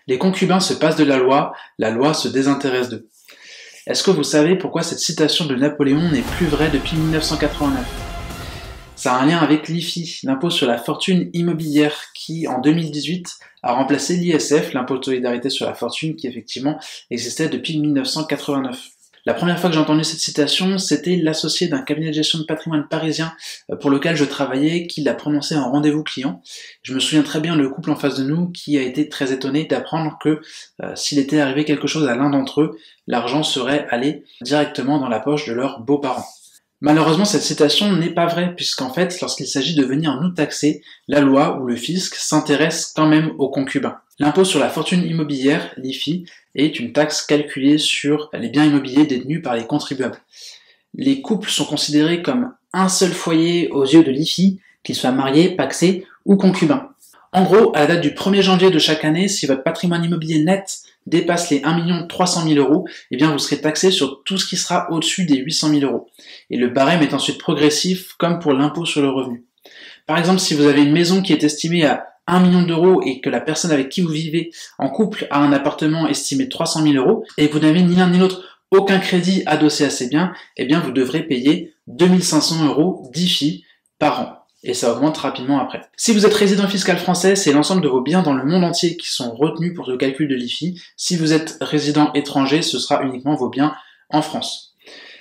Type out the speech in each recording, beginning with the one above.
Les concubins se passent de la loi se désintéresse d'eux. Est-ce que vous savez pourquoi cette citation de Napoléon n'est plus vraie depuis 1989? Ça a un lien avec l'IFI, l'impôt sur la fortune immobilière, qui en 2018 a remplacé l'ISF, l'impôt de solidarité sur la fortune, qui effectivement existait depuis 1989. La première fois que j'ai entendu cette citation, c'était l'associé d'un cabinet de gestion de patrimoine parisien pour lequel je travaillais qui l'a prononcé en rendez-vous client. Je me souviens très bien le couple en face de nous qui a été très étonné d'apprendre que s'il était arrivé quelque chose à l'un d'entre eux, l'argent serait allé directement dans la poche de leurs beaux-parents. Malheureusement, cette citation n'est pas vraie, puisqu'en fait, lorsqu'il s'agit de venir nous taxer, la loi ou le fisc s'intéresse quand même aux concubins. L'impôt sur la fortune immobilière, l'IFI, est une taxe calculée sur les biens immobiliers détenus par les contribuables. Les couples sont considérés comme un seul foyer aux yeux de l'IFI, qu'ils soient mariés, pacsés ou concubins. En gros, à la date du 1er janvier de chaque année, si votre patrimoine immobilier net dépasse les 1 300 000 €, eh bien vous serez taxé sur tout ce qui sera au-dessus des 800 000 €. Et le barème est ensuite progressif, comme pour l'impôt sur le revenu. Par exemple, si vous avez une maison qui est estimée à 1 million d'euros et que la personne avec qui vous vivez en couple a un appartement estimé 300 000 € et que vous n'avez ni l'un ni l'autre aucun crédit adossé à ces biens, eh bien vous devrez payer 2 500 € d'IFI par an. Et ça augmente rapidement après. Si vous êtes résident fiscal français, c'est l'ensemble de vos biens dans le monde entier qui sont retenus pour le calcul de l'IFI. Si vous êtes résident étranger, ce sera uniquement vos biens en France.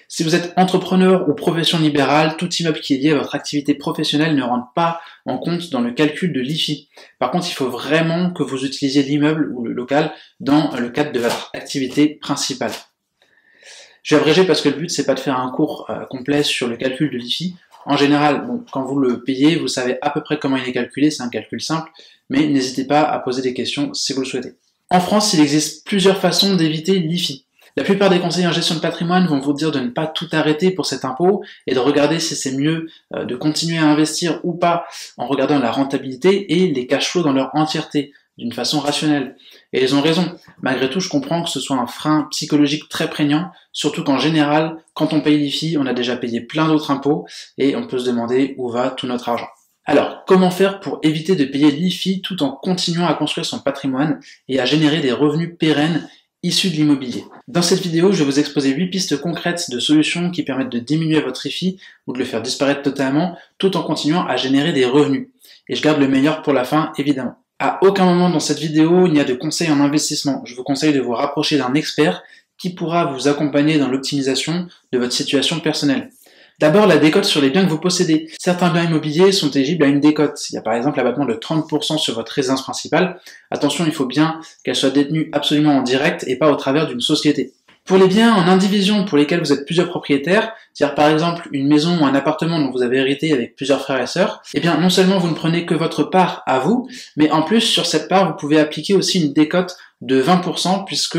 Si vous êtes entrepreneur ou profession libérale, tout immeuble qui est lié à votre activité professionnelle ne rentre pas en compte dans le calcul de l'IFI. Par contre, il faut vraiment que vous utilisiez l'immeuble ou le local dans le cadre de votre activité principale. Je vais abréger parce que le but, c'est pas de faire un cours complet sur le calcul de l'IFI. En général, quand vous le payez, vous savez à peu près comment il est calculé, c'est un calcul simple, mais n'hésitez pas à poser des questions si vous le souhaitez. En France, il existe plusieurs façons d'éviter l'IFI. La plupart des conseillers en gestion de patrimoine vont vous dire de ne pas tout arrêter pour cet impôt et de regarder si c'est mieux de continuer à investir ou pas en regardant la rentabilité et les cash flows dans leur entièreté, d'une façon rationnelle. Et ils ont raison. Malgré tout, je comprends que ce soit un frein psychologique très prégnant, surtout qu'en général, quand on paye l'IFI, on a déjà payé plein d'autres impôts et on peut se demander où va tout notre argent. Alors, comment faire pour éviter de payer l'IFI tout en continuant à construire son patrimoine et à générer des revenus pérennes issus de l'immobilier? Dans cette vidéo, je vais vous exposer 8 pistes concrètes de solutions qui permettent de diminuer votre IFI ou de le faire disparaître totalement tout en continuant à générer des revenus. Et je garde le meilleur pour la fin, évidemment. À aucun moment dans cette vidéo, il n'y a de conseils en investissement. Je vous conseille de vous rapprocher d'un expert qui pourra vous accompagner dans l'optimisation de votre situation personnelle. D'abord, la décote sur les biens que vous possédez. Certains biens immobiliers sont éligibles à une décote. Il y a par exemple l'abattement de 30% sur votre résidence principale. Attention, il faut bien qu'elle soit détenue absolument en direct et pas au travers d'une société. Pour les biens en indivision pour lesquels vous êtes plusieurs propriétaires, c'est-à-dire par exemple une maison ou un appartement dont vous avez hérité avec plusieurs frères et sœurs, eh bien non seulement vous ne prenez que votre part à vous, mais en plus sur cette part vous pouvez appliquer aussi une décote de 20% puisque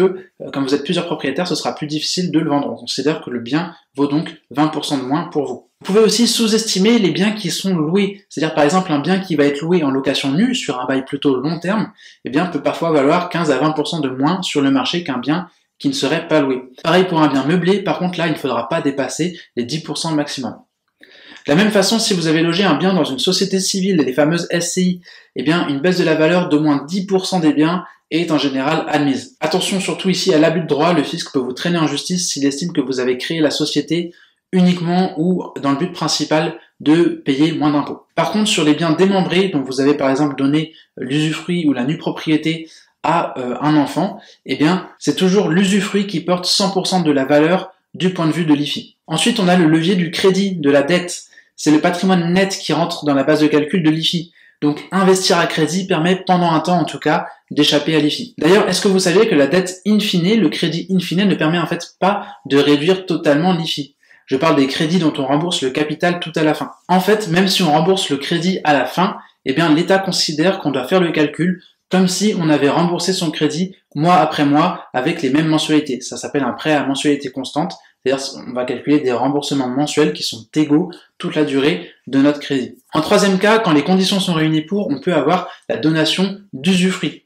comme vous êtes plusieurs propriétaires, ce sera plus difficile de le vendre. On considère que le bien vaut donc 20% de moins pour vous. Vous pouvez aussi sous-estimer les biens qui sont loués, c'est-à-dire par exemple un bien qui va être loué en location nue sur un bail plutôt long terme, eh bien peut parfois valoir 15 à 20% de moins sur le marché qu'un bien qui ne serait pas loué. Pareil pour un bien meublé, par contre là il ne faudra pas dépasser les 10% maximum. De la même façon, si vous avez logé un bien dans une société civile, les fameuses SCI, eh bien une baisse de la valeur d'au moins 10% des biens est en général admise. Attention surtout ici à l'abus de droit, le fisc peut vous traîner en justice s'il estime que vous avez créé la société uniquement ou dans le but principal de payer moins d'impôts. Par contre, sur les biens démembrés, dont vous avez par exemple donné l'usufruit ou la nue propriété à un enfant, eh bien c'est toujours l'usufruit qui porte 100% de la valeur du point de vue de l'IFI. Ensuite, on a le levier du crédit, de la dette. C'est le patrimoine net qui rentre dans la base de calcul de l'IFI. Donc investir à crédit permet pendant un temps en tout cas d'échapper à l'IFI. D'ailleurs, est-ce que vous saviez que la dette in fine, le crédit in fine ne permet en fait pas de réduire totalement l'IFI? Je parle des crédits dont on rembourse le capital tout à la fin. En fait, même si on rembourse le crédit à la fin, eh bien l'État considère qu'on doit faire le calcul comme si on avait remboursé son crédit mois après mois avec les mêmes mensualités. Ça s'appelle un prêt à mensualité constante, c'est-à-dire on va calculer des remboursements mensuels qui sont égaux toute la durée de notre crédit. En troisième cas, quand les conditions sont réunies pour, on peut avoir la donation d'usufruit.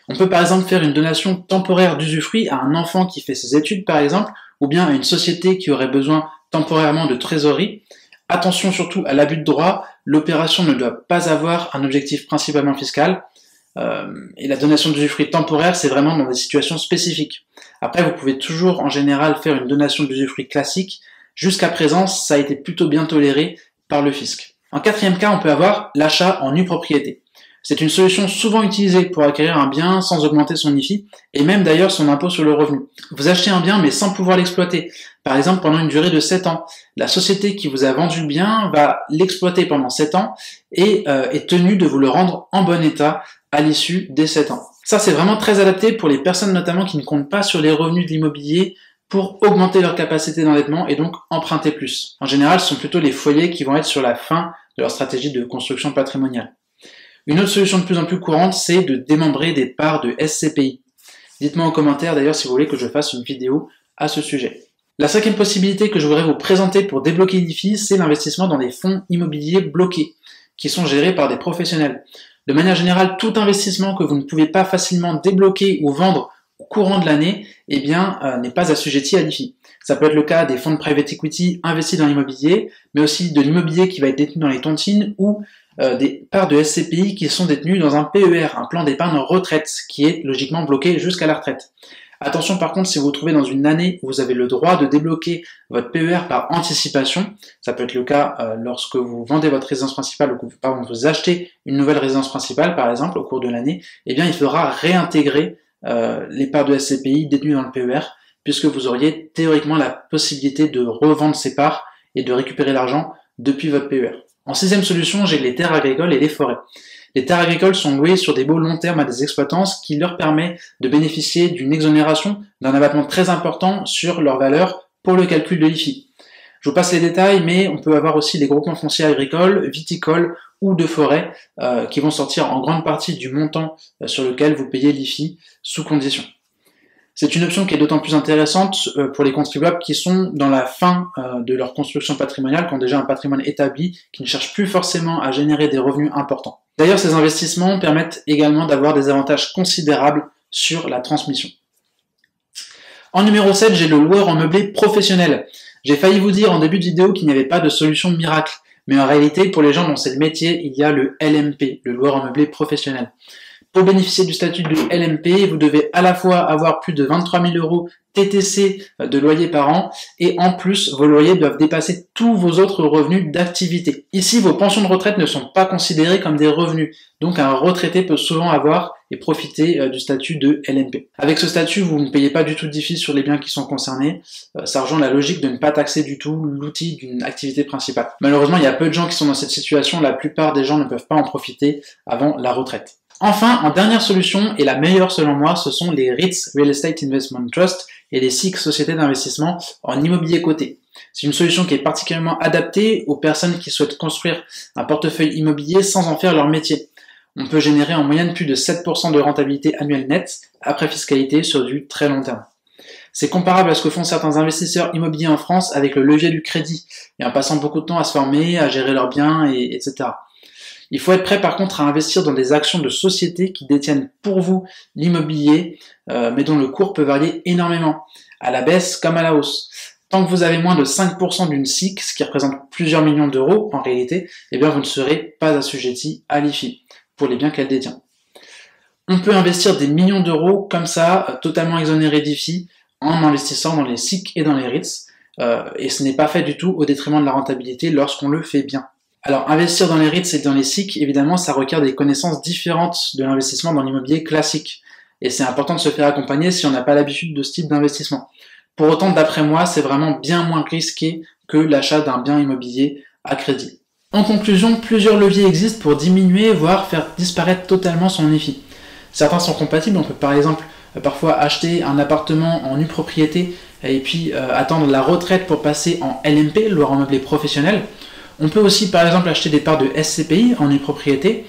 On peut par exemple faire une donation temporaire d'usufruit à un enfant qui fait ses études par exemple, ou bien à une société qui aurait besoin temporairement de trésorerie. Attention surtout à l'abus de droit, l'opération ne doit pas avoir un objectif principalement fiscal. Et la donation d'usufruit temporaire, c'est vraiment dans des situations spécifiques. Après, vous pouvez toujours en général faire une donation d'usufruit classique. Jusqu'à présent, ça a été plutôt bien toléré par le fisc. En quatrième cas, on peut avoir l'achat en nue propriété. C'est une solution souvent utilisée pour acquérir un bien sans augmenter son IFI et même d'ailleurs son impôt sur le revenu. Vous achetez un bien mais sans pouvoir l'exploiter. Par exemple, pendant une durée de 7 ans. La société qui vous a vendu le bien va l'exploiter pendant 7 ans et est tenue de vous le rendre en bon état à l'issue des 7 ans. Ça, c'est vraiment très adapté pour les personnes notamment qui ne comptent pas sur les revenus de l'immobilier pour augmenter leur capacité d'endettement et donc emprunter plus. En général, ce sont plutôt les foyers qui vont être sur la fin de leur stratégie de construction patrimoniale. Une autre solution de plus en plus courante, c'est de démembrer des parts de SCPI. Dites-moi en commentaire d'ailleurs si vous voulez que je fasse une vidéo à ce sujet. La cinquième possibilité que je voudrais vous présenter pour débloquer l'IFI, c'est l'investissement dans des fonds immobiliers bloqués, qui sont gérés par des professionnels. De manière générale, tout investissement que vous ne pouvez pas facilement débloquer ou vendre au courant de l'année, n'est pas assujetti à l'IFI. Ça peut être le cas des fonds de private equity investis dans l'immobilier, mais aussi de l'immobilier qui va être détenu dans les tontines ou des parts de SCPI qui sont détenues dans un PER, un plan d'épargne retraite, qui est logiquement bloqué jusqu'à la retraite. Attention par contre, si vous vous trouvez dans une année où vous avez le droit de débloquer votre PER par anticipation, ça peut être le cas lorsque vous vendez votre résidence principale ou que vous achetez une nouvelle résidence principale par exemple au cours de l'année, il faudra réintégrer les parts de SCPI détenues dans le PER, puisque vous auriez théoriquement la possibilité de revendre ces parts et de récupérer l'argent depuis votre PER. En sixième solution, j'ai les terres agricoles et les forêts. Les terres agricoles sont louées sur des baux long terme à des exploitants, ce qui leur permet de bénéficier d'une exonération, d'un abattement très important sur leur valeur pour le calcul de l'IFI. Je vous passe les détails, mais on peut avoir aussi les groupements fonciers agricoles, viticoles ou de forêt qui vont sortir en grande partie du montant sur lequel vous payez l'IFI sous condition. C'est une option qui est d'autant plus intéressante pour les contribuables qui sont dans la fin de leur construction patrimoniale, qui ont déjà un patrimoine établi, qui ne cherchent plus forcément à générer des revenus importants. D'ailleurs, ces investissements permettent également d'avoir des avantages considérables sur la transmission. En numéro 7, j'ai le loueur en meublé professionnel. J'ai failli vous dire en début de vidéo qu'il n'y avait pas de solution miracle, mais en réalité, pour les gens dont c'est le métier, il y a le LMP, le loueur en meublé professionnel. Pour bénéficier du statut de LMP, vous devez à la fois avoir plus de 23 000 € TTC de loyer par an et en plus, vos loyers doivent dépasser tous vos autres revenus d'activité. Ici, vos pensions de retraite ne sont pas considérées comme des revenus, donc un retraité peut souvent avoir et profiter du statut de LMP. Avec ce statut, vous ne payez pas du tout d'IFI sur les biens qui sont concernés, ça rejoint la logique de ne pas taxer du tout l'outil d'une activité principale. Malheureusement, il y a peu de gens qui sont dans cette situation, la plupart des gens ne peuvent pas en profiter avant la retraite. Enfin, en dernière solution, et la meilleure selon moi, ce sont les REITs, Real Estate Investment Trust, et les SIC, Sociétés d'investissement en immobilier coté. C'est une solution qui est particulièrement adaptée aux personnes qui souhaitent construire un portefeuille immobilier sans en faire leur métier. On peut générer en moyenne plus de 7% de rentabilité annuelle nette, après fiscalité, sur du très long terme. C'est comparable à ce que font certains investisseurs immobiliers en France avec le levier du crédit, et en passant beaucoup de temps à se former, à gérer leurs biens, etc. Il faut être prêt par contre à investir dans des actions de sociétés qui détiennent pour vous l'immobilier, mais dont le cours peut varier énormément, à la baisse comme à la hausse. Tant que vous avez moins de 5% d'une SIC, ce qui représente plusieurs millions d'euros en réalité, vous ne serez pas assujetti à l'IFI pour les biens qu'elle détient. On peut investir des millions d'euros comme ça, totalement exonérés d'IFI, en investissant dans les SIC et dans les REITs, et ce n'est pas fait du tout au détriment de la rentabilité lorsqu'on le fait bien. Alors, investir dans les REITs et dans les SIC, évidemment, ça requiert des connaissances différentes de l'investissement dans l'immobilier classique. Et c'est important de se faire accompagner si on n'a pas l'habitude de ce type d'investissement. Pour autant, d'après moi, c'est vraiment bien moins risqué que l'achat d'un bien immobilier à crédit. En conclusion, plusieurs leviers existent pour diminuer, voire faire disparaître totalement son IFI. Certains sont compatibles, on peut par exemple parfois acheter un appartement en nue propriété et puis attendre la retraite pour passer en LMP, loueur en meublé professionnel. On peut aussi par exemple acheter des parts de SCPI en nue propriété,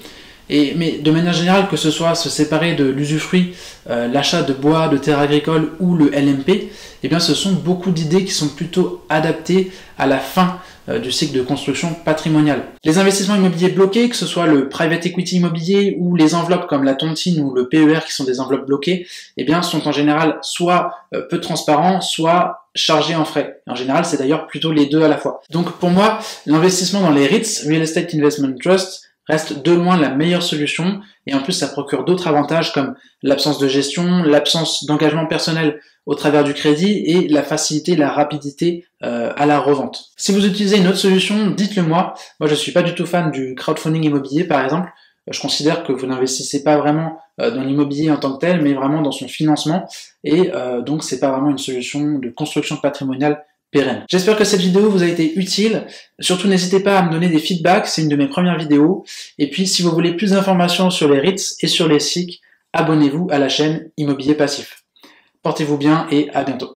mais de manière générale, que ce soit se séparer de l'usufruit, l'achat de bois, de terres agricoles ou le LMP, ce sont beaucoup d'idées qui sont plutôt adaptées à la fin du cycle de construction patrimoniale. Les investissements immobiliers bloqués, que ce soit le private equity immobilier ou les enveloppes comme la tontine ou le PER qui sont des enveloppes bloquées, sont en général soit peu transparents, soit chargés en frais. En général, c'est d'ailleurs plutôt les deux à la fois. Donc pour moi, l'investissement dans les REITs, Real Estate Investment Trust, reste de loin la meilleure solution, et en plus ça procure d'autres avantages comme l'absence de gestion, l'absence d'engagement personnel au travers du crédit et la facilité, la rapidité à la revente. Si vous utilisez une autre solution, dites-le moi. Moi je suis pas du tout fan du crowdfunding immobilier par exemple. Je considère que vous n'investissez pas vraiment dans l'immobilier en tant que tel, mais vraiment dans son financement, et donc c'est pas vraiment une solution de construction patrimoniale pérenne. J'espère que cette vidéo vous a été utile. Surtout n'hésitez pas à me donner des feedbacks, c'est une de mes premières vidéos. Et puis si vous voulez plus d'informations sur les REITs et sur les SIC, abonnez-vous à la chaîne Immobilier Passif. Portez-vous bien et à bientôt.